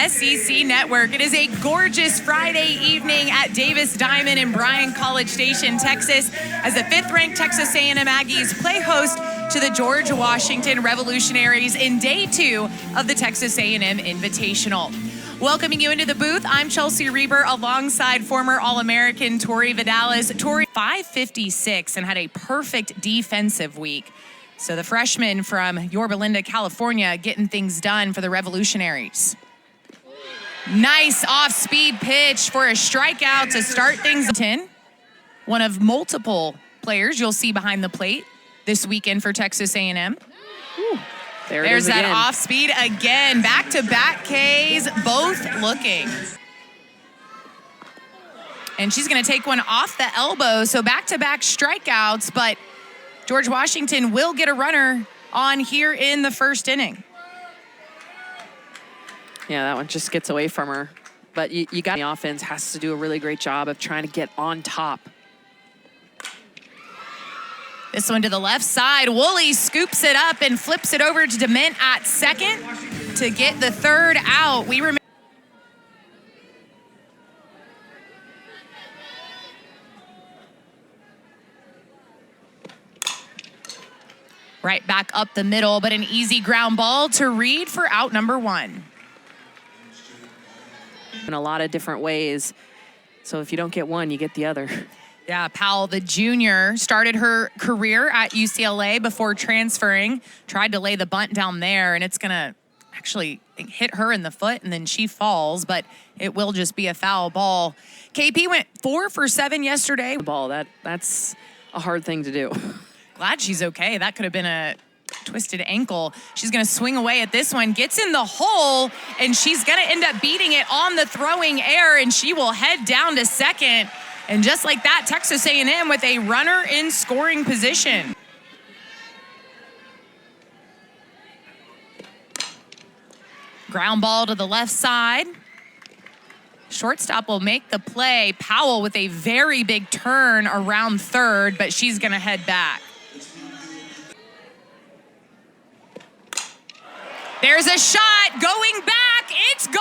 SEC Network. It is a gorgeous Friday evening at Davis Diamond in Bryan College Station, Texas, as the 5th-ranked Texas A&M Aggies play host to the George Washington Revolutionaries in day 2 of the Texas A&M Invitational. Welcoming you into the booth, I'm Chelsea Reber alongside former All-American Tori Vidalis. Tori, 556 and had a perfect defensive week. So the freshman from Yorba Linda, California, getting things done for the Revolutionaries. Nice off-speed pitch for a strikeout to start things. One of multiple players you'll see behind the plate this weekend for Texas A&M. There's that off-speed again. Back-to-back Ks, both looking. And she's going to take one off the elbow, so back-to-back strikeouts, but George Washington will get a runner on here in the first inning. Yeah, that one just gets away from her. But you got the offense has to do a really great job of trying to get on top. This one to the left side. Woolley scoops it up and flips it over to Dement at second to get the third out. We remember. Right back up the middle, but an easy ground ball to Reed for out number 1. In a lot of different ways. So if you don't get one, you get the other. Yeah, Powell, the junior, started her career at UCLA before transferring, tried to lay the bunt down there, and it's going to actually hit her in the foot, and then she falls, but it will just be a foul ball. KP went 4 for 7 yesterday. Ball, that's a hard thing to do. Glad she's okay. That could have been a twisted ankle. She's going to swing away at this one, gets in the hole, and she's going to end up beating it on the throwing air, and she will head down to second. And just like that, Texas A&M with a runner in scoring position. Ground ball to the left side. Shortstop will make the play. Powell with a very big turn around third, but she's going to head back. There's a shot going back. It's gone.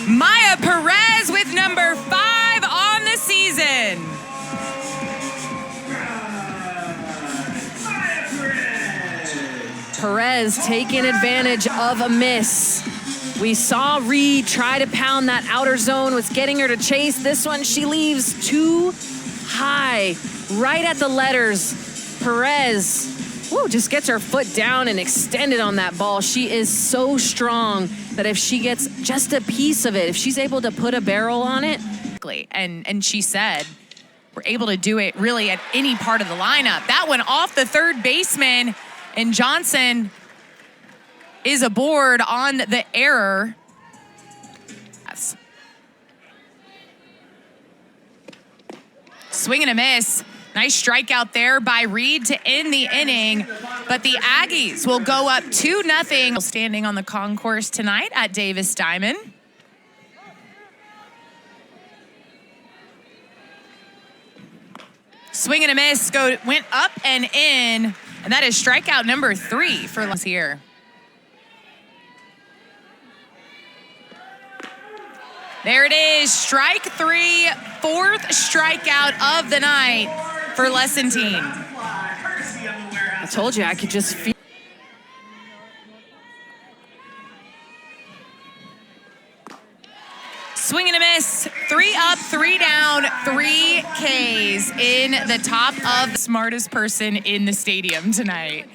Maya Perez with number 5 on the season. Perez taking advantage of a miss. We saw Reed try to pound that outer zone, was getting her to chase. This one, she leaves too high, right at the letters. Perez, just gets her foot down and extended on that ball. She is so strong that if she gets just a piece of it, if she's able to put a barrel on it. And she said, we're able to do it really at any part of the lineup. That one off the third baseman, and Johnson is aboard on the error. Yes. Swing and a miss. Nice strikeout there by Reed to end the inning. But the Aggies will go up 2-0. Standing on the concourse tonight at Davis Diamond. Swing and a miss, went up and in. And that is strikeout number 3 for us here. There it is, strike 3, 4th strikeout of the night for Lessentine. I told you I could just feel. Swing and a miss, 3 up, 3 down, 3 Ks in the top of the smartest person in the stadium tonight.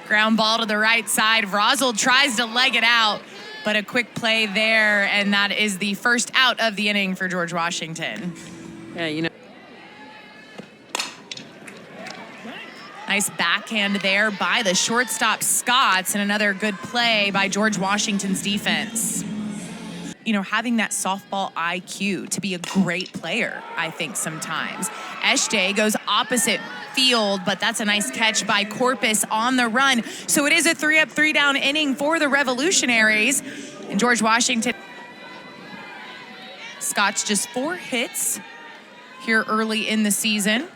Ground ball to the right side. Rosal tries to leg it out, but a quick play there, and that is the first out of the inning for George Washington. Yeah, you know. Nice backhand there by the shortstop Scotts, and another good play by George Washington's defense. You know, having that softball IQ to be a great player, I think sometimes. Eshte goes opposite field, but that's a nice catch by Corpus on the run. So it is a 3 up, 3 down inning for the Revolutionaries. And George Washington. Scott's just 4 hits here early in the season.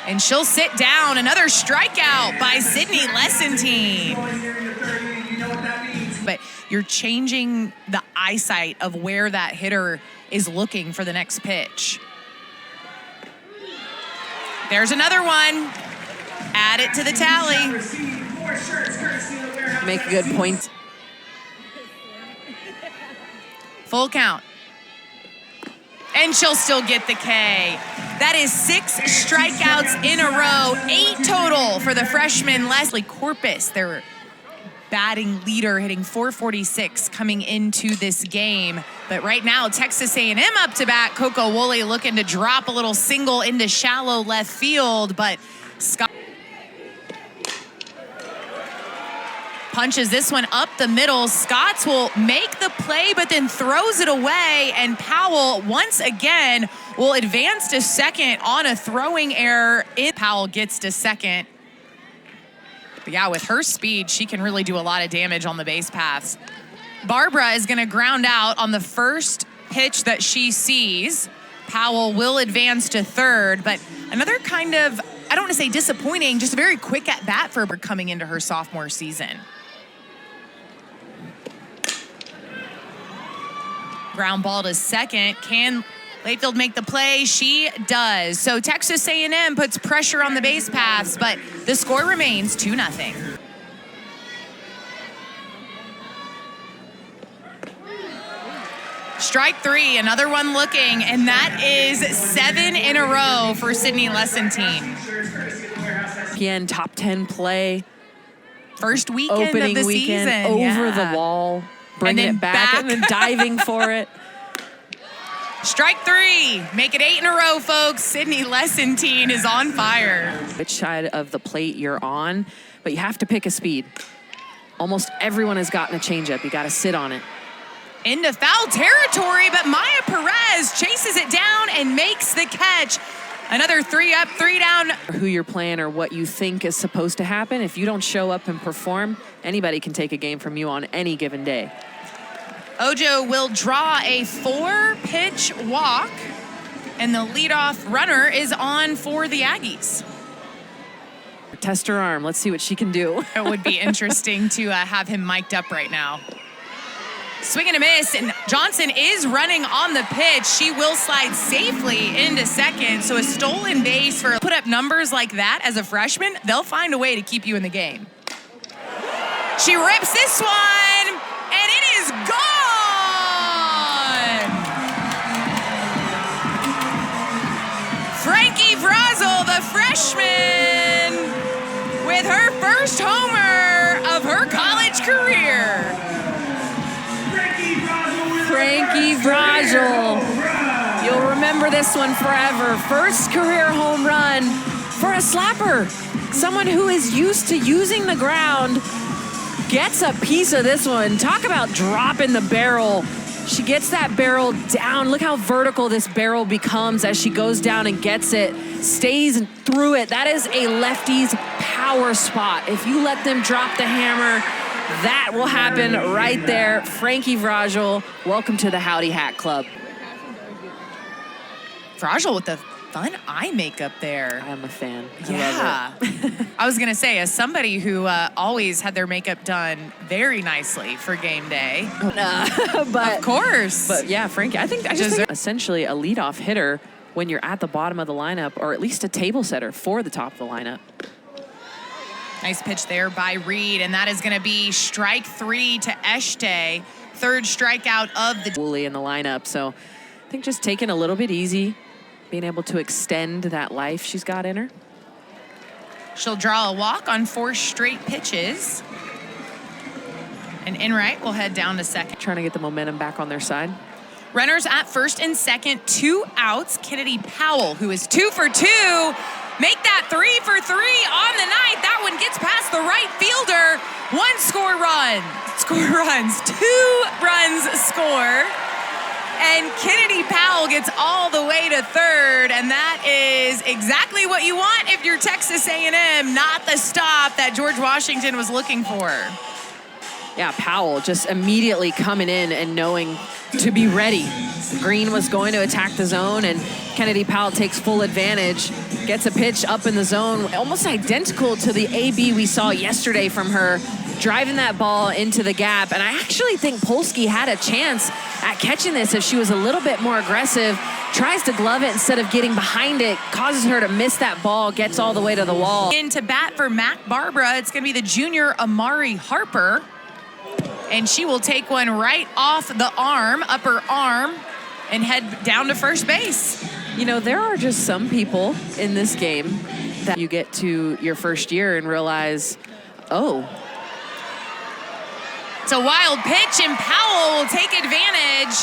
And she'll sit down. Another strikeout by Sydney Lessentine. But you're changing the eyesight of where that hitter is looking for the next pitch. There's another one. Add it to the tally. Make a good point. Full count. And she'll still get the K. That is 6 strikeouts in a row, 8 total for the freshman Leslie Corpus, their batting leader, hitting .446 coming into this game. But right now, Texas A&M up to bat. Coco Woolley looking to drop a little single into shallow left field, but Scott punches this one up the middle. Scotts will make the play, but then throws it away, and Powell once again will advance to second on a throwing error. Powell gets to second. But yeah, with her speed, she can really do a lot of damage on the base paths. Barbara is gonna ground out on the first pitch that she sees. Powell will advance to third, but another kind of, I don't want to say disappointing, just a very quick at bat for her coming into her sophomore season. Ground ball to second. Can Layfield make the play? She does. So Texas A&M puts pressure on the base paths, but the score remains 2-0. Strike 3, another one looking, and that is 7 in a row for Sydney Lessentine. Again, top 10 play. First weekend Opening of the weekend, season. over the wall, bringing it back, and then diving for it. Strike 3, make it 8 in a row, folks. Sydney Lessentine is on fire. Which side of the plate you're on, but you have to pick a speed. Almost everyone has gotten a changeup. You got to sit on it. Into foul territory, but Maya Perez chases it down and makes the catch. Another 3 up, 3 down. Who you're playing or what you think is supposed to happen. If you don't show up and perform, anybody can take a game from you on any given day. Ojo will draw a 4-pitch walk, and the leadoff runner is on for the Aggies. Test her arm. Let's see what she can do. It would be interesting to have him mic'd up right now. Swing and a miss, and Johnson is running on the pitch. She will slide safely into second, so a stolen base for put up numbers like that as a freshman, they'll find a way to keep you in the game. She rips this one, and it is gone! Frankie Vrazel, the freshman, with her first homer of her college career. Frankie Vrazel. You'll remember this one forever. First career home run for a slapper. Someone who is used to using the ground gets a piece of this one. Talk about dropping the barrel. She gets that barrel down. Look how vertical this barrel becomes as she goes down and gets it, stays through it. That is a lefty's power spot. If you let them drop the hammer, that will happen right there. Frankie Vrazel, welcome to the Howdy Hat Club. Vrazel with the fun eye makeup there. I'm a fan. I Yeah. love it. I was going to say, as somebody who always had their makeup done very nicely for game day. But, of course. But yeah, Frankie, I just think essentially a leadoff hitter when you're at the bottom of the lineup, or at least a table setter for the top of the lineup. Nice pitch there by Reed, and that is going to be strike 3 to Eshte. Third strikeout of the Woolley in the lineup. So I think just taking a little bit easy, being able to extend that life she's got in her. She'll draw a walk on 4 straight pitches. And Enright will head down to second. Trying to get the momentum back on their side. Runners at first and second, 2 outs. Kennedy Powell, who is 2 for 2. Make that 3 for 3 on the night. That one gets past the right fielder. 1 score runs, 2 runs score. And Kennedy Powell gets all the way to third, and that is exactly what you want if you're Texas A&M, not the stop that George Washington was looking for. Yeah, Powell just immediately coming in and knowing to be ready. Green was going to attack the zone, and Kennedy Powell takes full advantage, gets a pitch up in the zone, almost identical to the AB we saw yesterday from her, driving that ball into the gap. And I actually think Polsky had a chance at catching this if she was a little bit more aggressive, tries to glove it instead of getting behind it, causes her to miss that ball, gets all the way to the wall. In to bat for Mac Barbara, it's going to be the junior Amari Harper. And she will take one right off the arm, upper arm, and head down to first base. You know, there are just some people in this game that you get to your first year and realize, oh. It's a wild pitch, and Powell will take advantage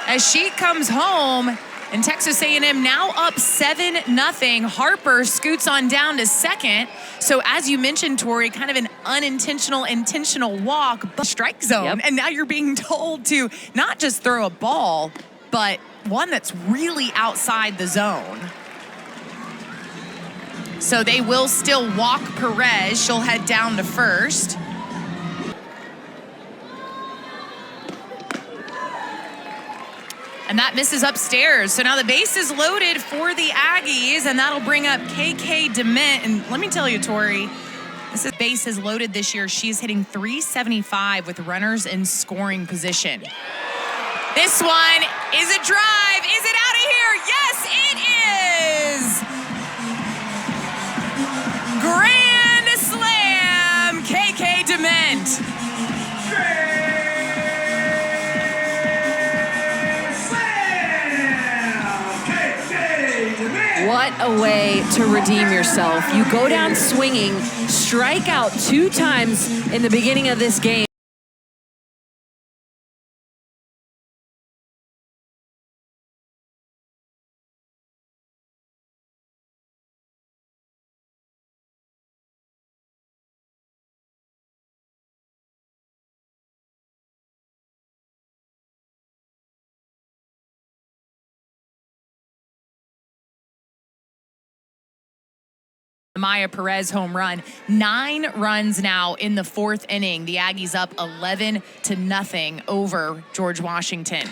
as she comes home. And Texas A&M now up 7-0. Harper scoots on down to second. So as you mentioned, Tori, kind of an unintentional, intentional walk, but strike zone. Yep. And now you're being told to not just throw a ball, but one that's really outside the zone. So they will still walk Perez. She'll head down to first. And that misses upstairs. So now the base is loaded for the Aggies, and that'll bring up KK DeMint. And let me tell you, Tori, this base is loaded this year. She's hitting .375 with runners in scoring position. This one is a drive. Is it out of here? Yes, it is. Grand slam, KK DeMint. What a way to redeem yourself. You go down swinging, strike out 2 times in the beginning of this game. Maya Perez home run. 9 runs now in the 4th inning. The Aggies up 11-0 over George Washington.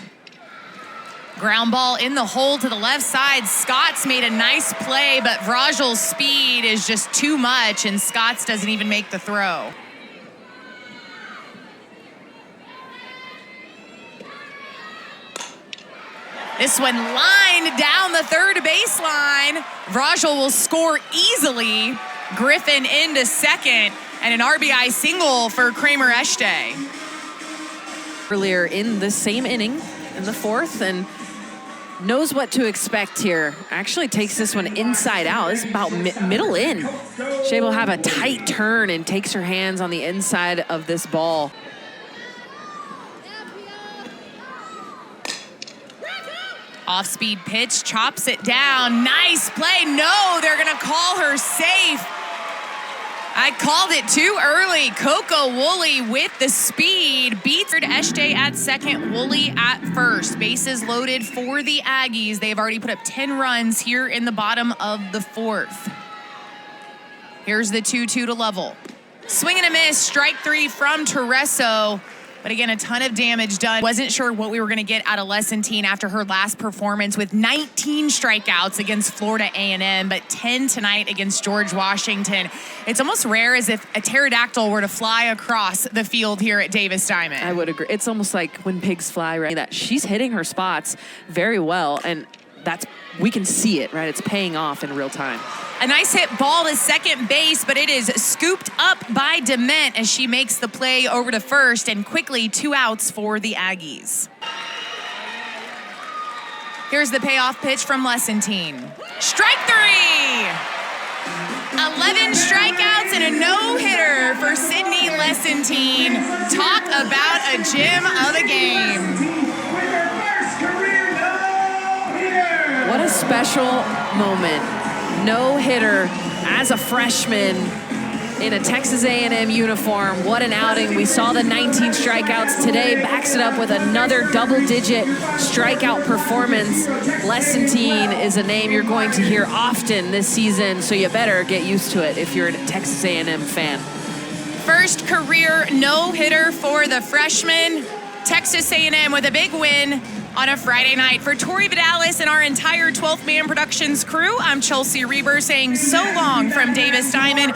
Ground ball in the hole to the left side. Scotts made a nice play, but Vragel's speed is just too much, and Scotts doesn't even make the throw. This one lined down the third baseline. Vragel will score easily. Griffin into second, and an RBI single for Kramer Echte. Earlier in the same inning, in the 4th, and knows what to expect here. Actually takes this one inside out. This is about middle in. She's able to have a tight turn and takes her hands on the inside of this ball. Off-speed pitch, chops it down. Nice play. No, they're going to call her safe. I called it too early. Coco Woolley with the speed. Beats Echte at second, Woolley at first. Bases loaded for the Aggies. They've already put up 10 runs here in the bottom of the 4th. Here's the 2-2 to level. Swing and a miss, strike 3 from Tereso. But again, a ton of damage done. Wasn't sure what we were going to get out of Lessentine after her last performance with 19 strikeouts against Florida A&M, but 10 tonight against George Washington. It's almost rare as if a pterodactyl were to fly across the field here at Davis Diamond. I would agree. It's almost like when pigs fly, right? That she's hitting her spots very well, and we can see it, right? It's paying off in real time. A nice hit ball to second base, but it is scooped up by DeMint as she makes the play over to first, and quickly 2 outs for the Aggies. Here's the payoff pitch from Lessentine. Strike 3! 11 strikeouts and a no-hitter for Sydney Lessentine. Talk about a gem of a game. What a special moment. No-hitter as a freshman in a Texas A&M uniform. What an outing. We saw the 19 strikeouts today. Backs it up with another double-digit strikeout performance. Lessentine is a name you're going to hear often this season, so you better get used to it if you're a Texas A&M fan. first career no-hitter for the freshman. Texas A&M with a big win on a Friday night. For Tori Vidalis and our entire 12th Man Productions crew, I'm Chelsea Reber saying so long from Davis Diamond.